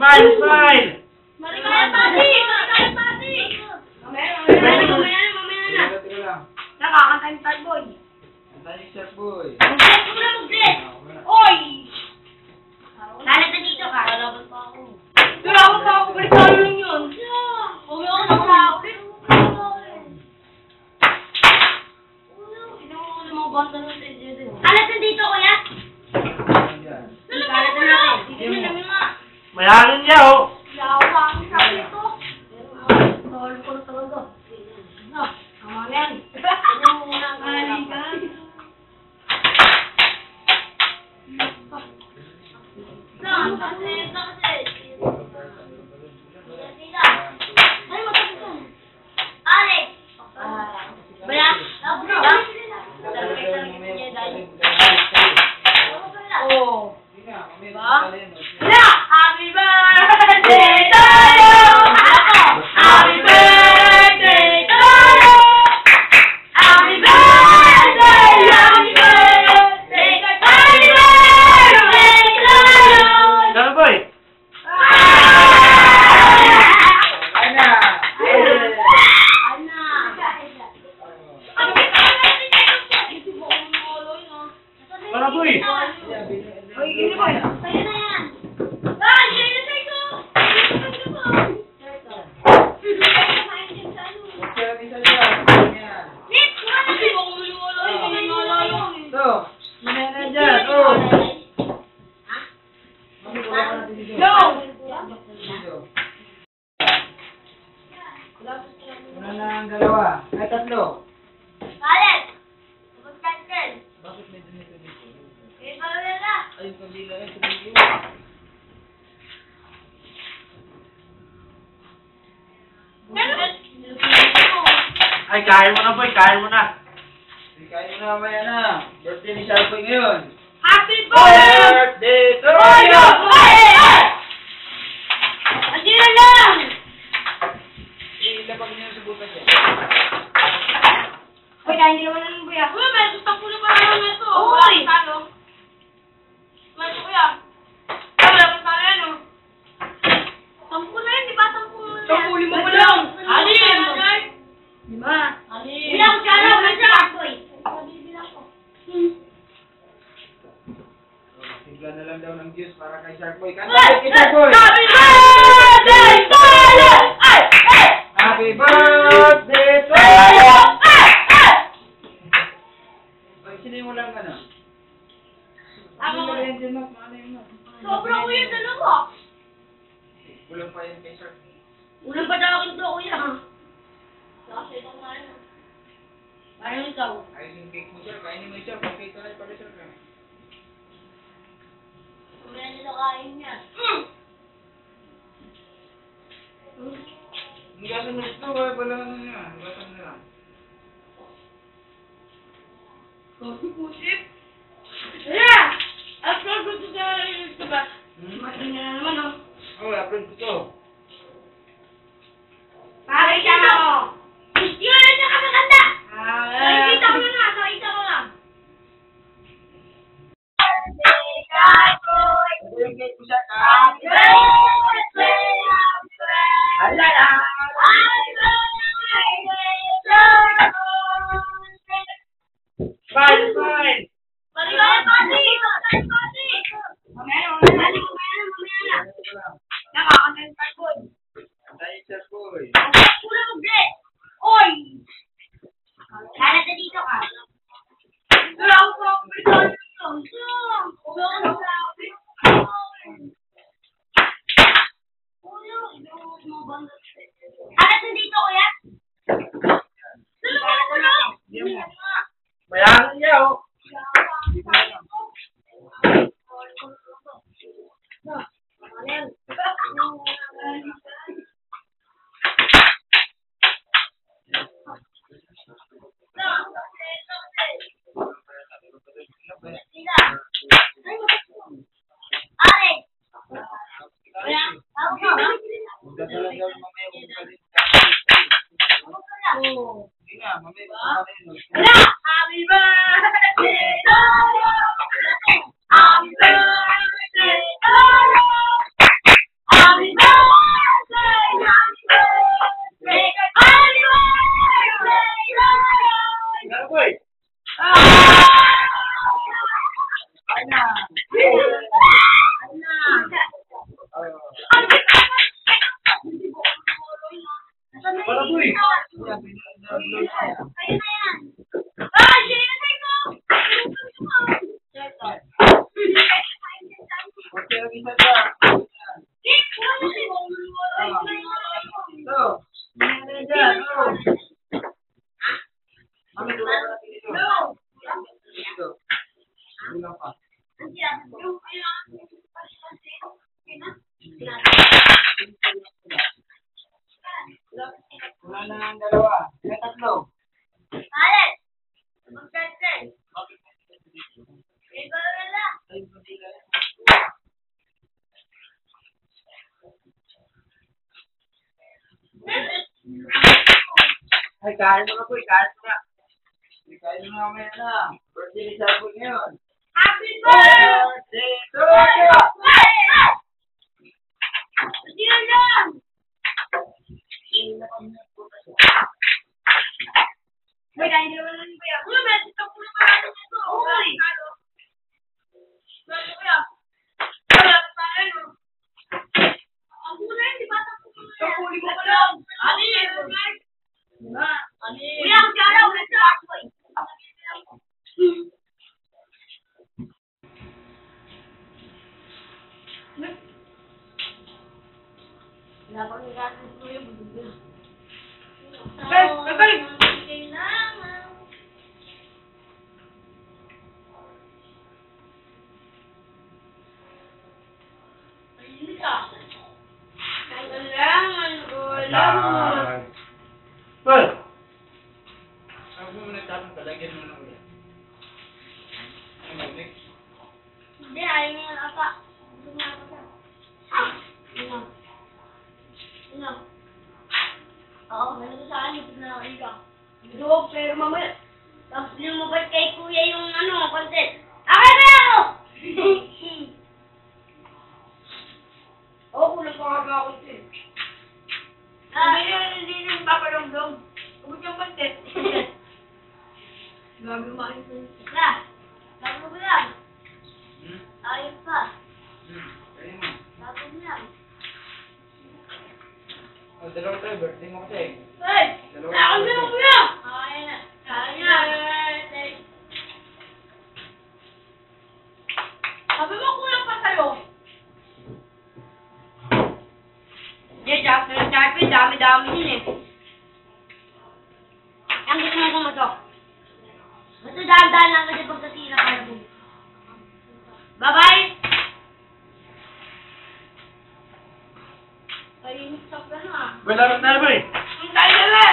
Smile, smile! Marikaya pati! Marikaya pati! Mamaya na. Nakakanta ni Star Boy. Kanta ni Star Boy. Mag-bless mo na, mag-bless! Oy! Lalat na dito ka. Lalaban pa ako. Lalaban pa ako, balik tayo lang yun. Huwag ako nakaulit. Sino mo mga banda natin dito? Lalat na dito, kuya? Lalat na natin. Dito na namin nga. Mayroon niya, oh! Yawa ang sabi ito. Tawal ko na talaga. Tama na yan. Maling ka. Saan? Kasi. Ay, magkakitan. Alex! Bala? Oh. Diba? Happy birthday to you! Happy birthday to you! Happy birthday! Happy birthday! Happy birthday to you! Star Boy! Ana! Star Boy! Oy, hindi ba? Sa'yo na yan! Ay, sa'yo na sa'yo! Nick, wala na! Ito! Sinana dyan! Oh! Go! Una na ang dalawa. Ay, tatlo. Kalit! Tapos cancel! Bakit may dito dito? Eh, pala na! Ay, yung kabila. Ay, tumigil. Ay, kain mo na, boy. Kain mo na. Hindi kayo na mamaya na. Birthday ni Sharpoy ngayon. Happy birthday! Birthday to Ay! you! Andiyan na lang! Ilapag niyo sa butas niya. Uy, dahil hindi naman ng buya. Uy, may gusto na pa naman ito. Uy! May kuya. Wala pa sana yan, oh. 10 na yan, di ba? 10 na yan. 10 mo lang. Alin? 5. Alin? Bilang siya lang, bilang boy. Bilang ko. Tigla na lang daw ng Diyos para kay Sharpoy. Kanta kay Sharpoy! Happy birthday to you! Ay! Ay! Happy birthday to Ay! you! Ay! Ay! Ay, sino yung walang ano? Ako. Ano yung Sobra ko yung dalawa. Kulang pa yun kay Sharpoy. Ulang pa daw akin to, kuya. Kasi ito nga yun. Parang ikaw. Ayos yung cake mo, sir. Kainin mo yung sir. Pag-cake ka na pala, sir. Kumaya nila kain niya. Higasan mo ito. Wala na nga. Higasan na lang. Pusip. Yeah! Upload ko ito sa YouTube ba? Matin na naman, oh. Oh, upload ko to. Pare siya ako. Yun na siya kakaganda. Nakikita ko na. Nakikita ko lang. Ito yung cake mo, sir. Happy birthday! Happy birthday! Alala! Happy birthday to you! Smile, smile! Maligaya pati! Maligaya pati! Mamaya na. Nakakanta ni Star Boy. Kanta ni Sharpoy. Pura mag-bless! Oy! Lalat na dito ka. Wala ako sa kapitán nito. Wala ako sa kapitán. Lalat na dito, kuya? Lalat na dito. Mayroon niya, oh! Hindi na, mamaya. Happy birthday to you! Happy birthday to you! Happy boy. Ayun na yan. Ah, sinasay ko! Okay, lagi sa dyan. Nick, wala mo si Ito. Ito dyan. Ito. Mami, tulungan mo natin ito. No. Ito. Kulang pa. Wala na ang dalawa. May tatlo. Alex! Mag-send. Ikaw na lang. Ay, kain mo na boy, kain mo na. Kain mo na mamaya na. Birthday ni Shark Boy ngayon. Happy birthday! Birthday to you! Hindi na lang! May kain din naman ng kuya. Uy, may ito po na parang ito. Uy! Ano kuya? Wala pa tayo. Ang kulay, di ba? Tapuli ko pa lang. Ani! Ani! Kuya, ang karaw na siya. Wala pa rin natin ito yung bubugil. Balik! Kailangan. Ayun ka. Kailangan ko lang. Boy! Sabi mo nagtatang talagyan mo na ulit. Ano, next? Hindi, ayaw niya lang apa. Lumapa ka. Ano? Ano? Oo, meron ko sa akin. Ito na ako ikaw. Dog, pero mamaya. Tapos lumabas kay kuya yung ano, content. Akin na ako! Oo, kulang pa nga ako ito eh. Hindi rin papalong-dong. Huwag yung content. Grabe umain ko. Na, bago mo lang. Ayos pa. Kaya mo. Bago mo lang. Oh, dalawa tayo. Birthday mo kasi. Hey! Dalawa Ako tayo. na kuya! Ayun na. Ayun na. Sabi mo kulang pa sa'yo. Hindi, Jackson, dami-dami yun eh. Ang gusto mo kumatok. Basta dahan-dahan lang kasi pagkasira ka na po. Bye-bye! Ay, stop ka na. Boy, larot na boy! Ang tayo na!